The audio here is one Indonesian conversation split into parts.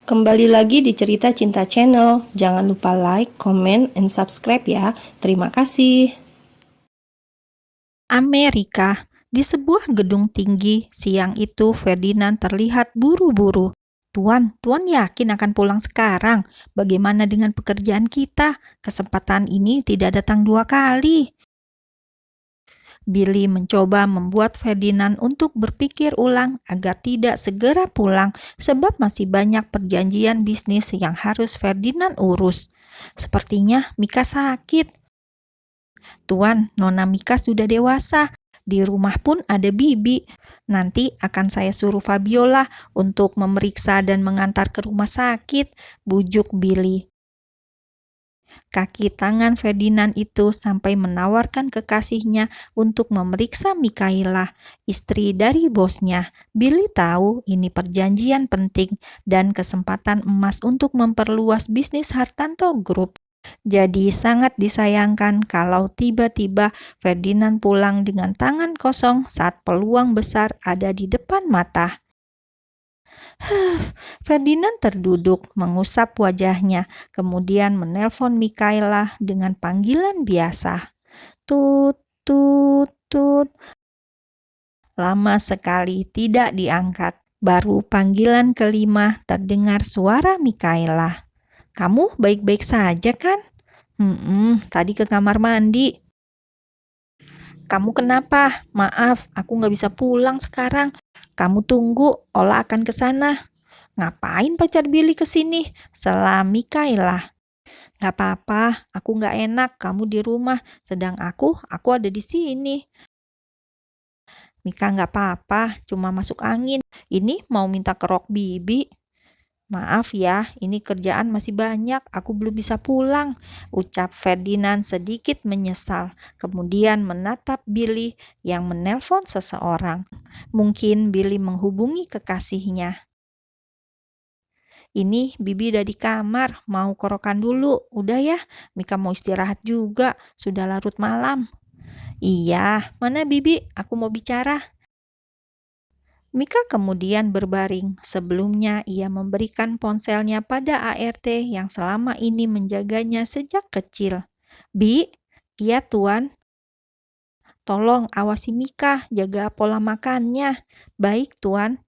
Kembali lagi di Cerita Cinta Channel. Jangan lupa like, comment, and subscribe ya. Terima kasih. Amerika. Di sebuah gedung tinggi, siang itu Ferdinand terlihat buru-buru. Tuan yakin akan pulang sekarang. Bagaimana dengan pekerjaan kita? Kesempatan ini tidak datang 2 kali. Billy mencoba membuat Ferdinand untuk berpikir ulang agar tidak segera pulang sebab masih banyak perjanjian bisnis yang harus Ferdinand urus. Sepertinya Mika sakit. Tuan, Nona Mika sudah dewasa. Di rumah pun ada Bibi. Nanti akan saya suruh Fabiola untuk memeriksa dan mengantar ke rumah sakit, bujuk Billy. Kaki tangan Ferdinand itu sampai menawarkan kekasihnya untuk memeriksa Mikaela, istri dari bosnya. Billy tahu ini perjanjian penting dan kesempatan emas untuk memperluas bisnis Hartanto Group. Jadi sangat disayangkan kalau tiba-tiba Ferdinand pulang dengan tangan kosong saat peluang besar ada di depan mata. Ferdinand terduduk, mengusap wajahnya, kemudian menelpon Mikaela dengan panggilan biasa. Tut, tut, tut. Lama sekali tidak diangkat. Baru panggilan kelima terdengar suara Mikaela. Kamu baik-baik saja kan? Tadi ke kamar mandi. Kamu kenapa? Maaf, aku nggak bisa pulang sekarang. Kamu tunggu, Ola akan ke sana. Ngapain pacar Billy ke sini? Sela Mikaela. Nggak apa-apa, aku nggak enak kamu di rumah, sedang aku ada di sini. Mika nggak apa-apa, cuma masuk angin. Ini mau minta kerok Bibi. Maaf ya, ini kerjaan masih banyak, aku belum bisa pulang, ucap Ferdinand sedikit menyesal, kemudian menatap Billy yang menelpon seseorang. Mungkin Billy menghubungi kekasihnya. Ini Bibi udah di kamar, mau korokan dulu, udah ya, Mika mau istirahat juga, sudah larut malam. Iya, mana Bibi, aku mau bicara. Mika kemudian berbaring. Sebelumnya ia memberikan ponselnya pada ART yang selama ini menjaganya sejak kecil. Bi, iya tuan. Tolong awasi Mika, jaga pola makannya. Baik tuan.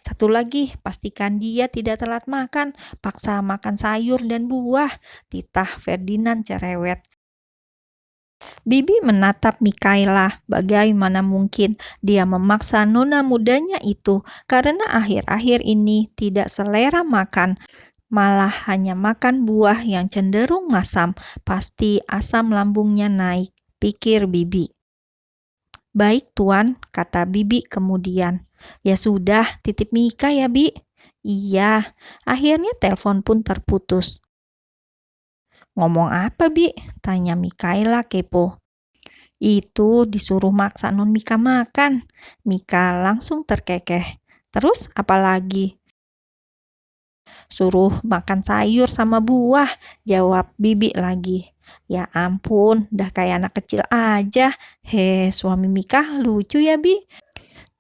Satu lagi, pastikan dia tidak telat makan. Paksa makan sayur dan buah. Titah Ferdinand cerewet. Bibi menatap Mikaela, bagaimana mungkin dia memaksa nona mudanya itu karena akhir-akhir ini tidak selera makan, malah hanya makan buah yang cenderung masam, pasti asam lambungnya naik, pikir Bibi. Baik tuan, kata Bibi kemudian. Ya sudah, titip Mika ya Bi. Iya, akhirnya telepon pun terputus. Ngomong apa Bi? Tanya Mikaela kepo. Itu disuruh maksa non Mika makan. Mika langsung terkekeh. Terus apa lagi? Suruh makan sayur sama buah, jawab Bibi lagi. Ya ampun, dah kayak anak kecil aja. Suami Mika lucu ya Bi?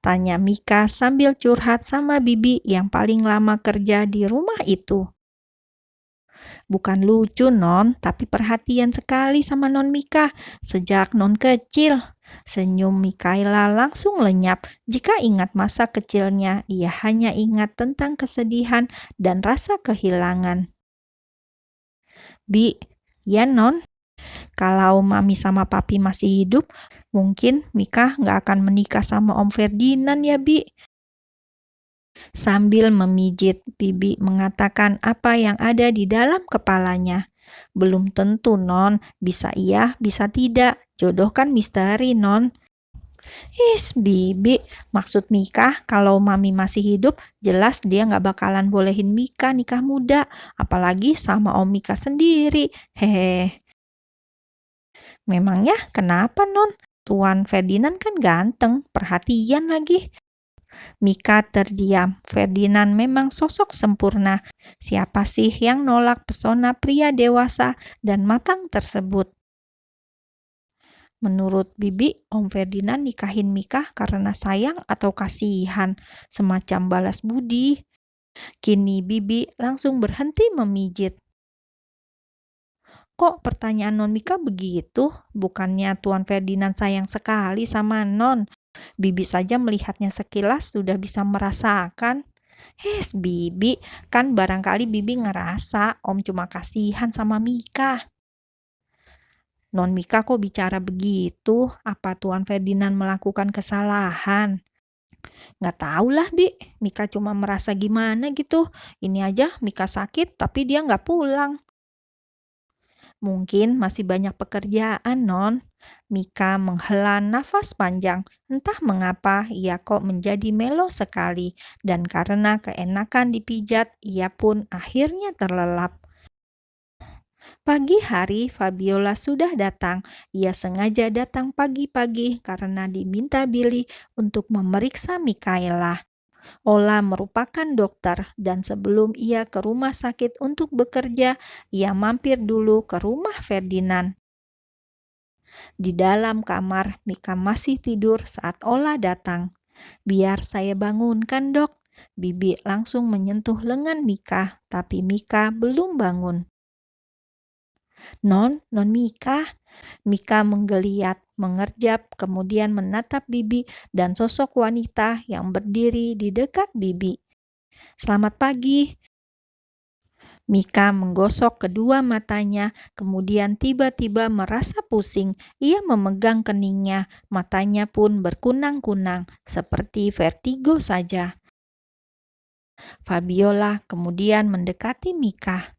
Tanya Mika sambil curhat sama Bibi yang paling lama kerja di rumah itu. Bukan lucu non, tapi perhatian sekali sama non Mika sejak non kecil. Senyum Mikaela langsung lenyap. Jika ingat masa kecilnya, ia hanya ingat tentang kesedihan dan rasa kehilangan. Bi, ya non, kalau mami sama papi masih hidup, mungkin Mika nggak akan menikah sama Om Ferdinand ya Bi. Sambil memijit, Bibi mengatakan apa yang ada di dalam kepalanya. Belum tentu non, bisa iya, bisa tidak. Jodoh kan misteri non. Bibi, maksud Mika kalau mami masih hidup, jelas dia nggak bakalan bolehin Mika nikah muda, apalagi sama Om Mika sendiri. Memangnya kenapa non? Tuan Ferdinand kan ganteng, perhatian lagi. Mika terdiam. Ferdinand memang sosok sempurna. Siapa sih yang nolak pesona pria dewasa dan matang tersebut? Menurut Bibi, Om Ferdinand nikahin Mika karena sayang atau kasihan, semacam balas budi. Kini Bibi langsung berhenti memijit. Kok pertanyaan Non Mika begitu? Bukannya Tuan Ferdinand sayang sekali sama Non? Bibi saja melihatnya sekilas sudah bisa merasakan. Bibi, kan barangkali Bibi ngerasa Om cuma kasihan sama Mika. Non Mika kok bicara begitu? Apa Tuan Ferdinand melakukan kesalahan? Nggak tahulah, Bi. Mika cuma merasa gimana gitu. Ini aja Mika sakit tapi dia nggak pulang. Mungkin masih banyak pekerjaan, Non. Mika menghela nafas panjang. Entah mengapa ia kok menjadi melo sekali. Dan karena keenakan dipijat, ia pun akhirnya terlelap. Pagi hari, Fabiola sudah datang. Ia sengaja datang pagi-pagi karena diminta Billy untuk memeriksa Mikaela. Ola merupakan dokter dan sebelum ia ke rumah sakit untuk bekerja, ia mampir dulu ke rumah Ferdinand. Di dalam kamar, Mika masih tidur saat Ola datang. "Biar saya bangunkan, Dok." Bibi langsung menyentuh lengan Mika, tapi Mika belum bangun. Non Mika." Mika menggeliat, mengerjap, kemudian menatap Bibi dan sosok wanita yang berdiri di dekat Bibi. "Selamat pagi." Mika menggosok kedua matanya, kemudian tiba-tiba merasa pusing. Ia memegang keningnya, matanya pun berkunang-kunang, seperti vertigo saja. Fabiola kemudian mendekati Mika.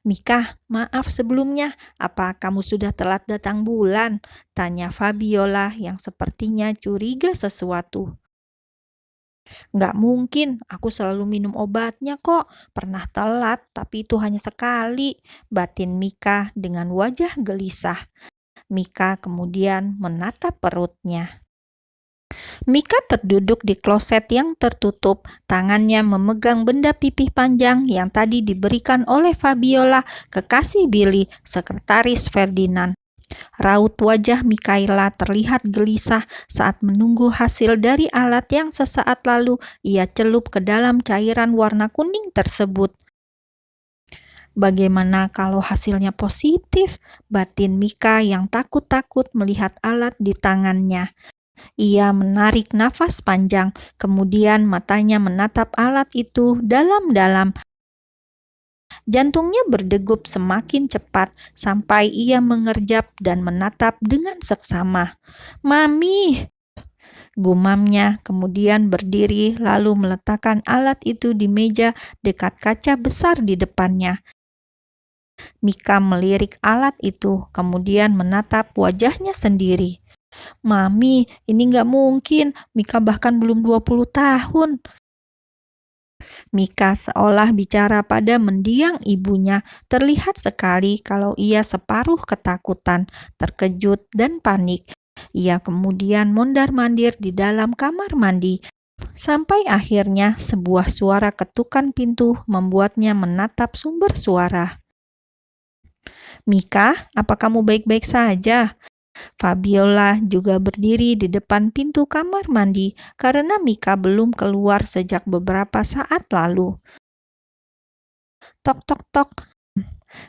"Mika, maaf sebelumnya, apa kamu sudah telat datang bulan?" tanya Fabiola yang sepertinya curiga sesuatu. "Nggak mungkin, aku selalu minum obatnya kok. Pernah telat, tapi itu hanya sekali," batin Mika dengan wajah gelisah. Mika kemudian menatap perutnya. Mika terduduk di kloset yang tertutup, tangannya memegang benda pipih panjang yang tadi diberikan oleh Fabiola, kekasih Billy, sekretaris Ferdinand. Raut wajah Mikaela terlihat gelisah saat menunggu hasil dari alat yang sesaat lalu ia celup ke dalam cairan warna kuning tersebut. "Bagaimana kalau hasilnya positif?" batin Mika yang takut-takut melihat alat di tangannya. Ia menarik nafas panjang, kemudian matanya menatap alat itu dalam-dalam. Jantungnya berdegup semakin cepat sampai ia mengerjap dan menatap dengan seksama. "Mami!" gumamnya, kemudian berdiri lalu meletakkan alat itu di meja dekat kaca besar di depannya. Mika melirik alat itu, kemudian menatap wajahnya sendiri. "Mami, ini nggak mungkin. Mika bahkan belum 20 tahun." Mika seolah bicara pada mendiang ibunya. Terlihat sekali kalau ia separuh ketakutan, terkejut, dan panik. Ia kemudian mondar-mandir di dalam kamar mandi. Sampai akhirnya sebuah suara ketukan pintu membuatnya menatap sumber suara. "Mika, apa kamu baik-baik saja?" Fabiola juga berdiri di depan pintu kamar mandi karena Mika belum keluar sejak beberapa saat lalu. "Tok tok tok."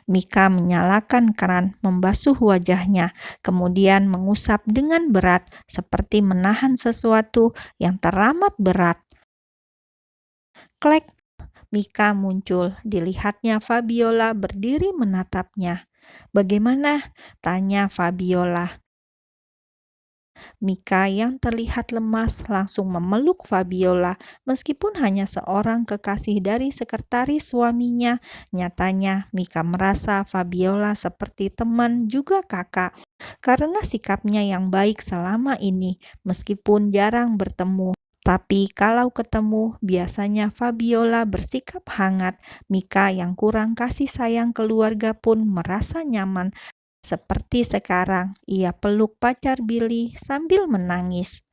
Mika menyalakan keran, membasuh wajahnya, kemudian mengusap dengan berat seperti menahan sesuatu yang teramat berat. Klek, Mika muncul. Dilihatnya Fabiola berdiri menatapnya. "Bagaimana?" tanya Fabiola. Mika yang terlihat lemas langsung memeluk Fabiola. Meskipun hanya seorang kekasih dari sekretaris suaminya, nyatanya Mika merasa Fabiola seperti teman juga kakak. Karena sikapnya yang baik selama ini, meskipun jarang bertemu. Tapi kalau ketemu, biasanya Fabiola bersikap hangat. Mika yang kurang kasih sayang keluarga pun merasa nyaman. Seperti sekarang, ia peluk pacar Billy sambil menangis.